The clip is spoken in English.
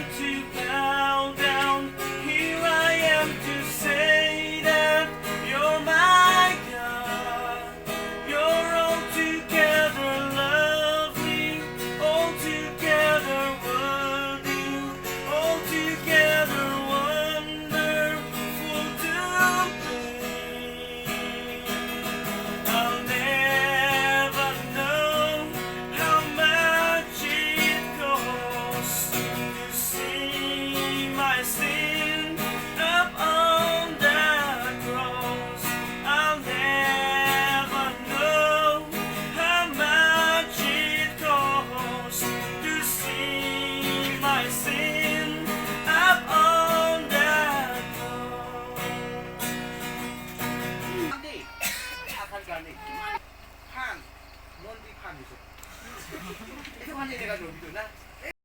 am to bow down. Here I am to say that you're my God. You're altogether lovely, altogether worthy, altogether wonderful to me. I'll never know how much it costs to see my sin up on the cross. I'll never know how much it costs to see my sin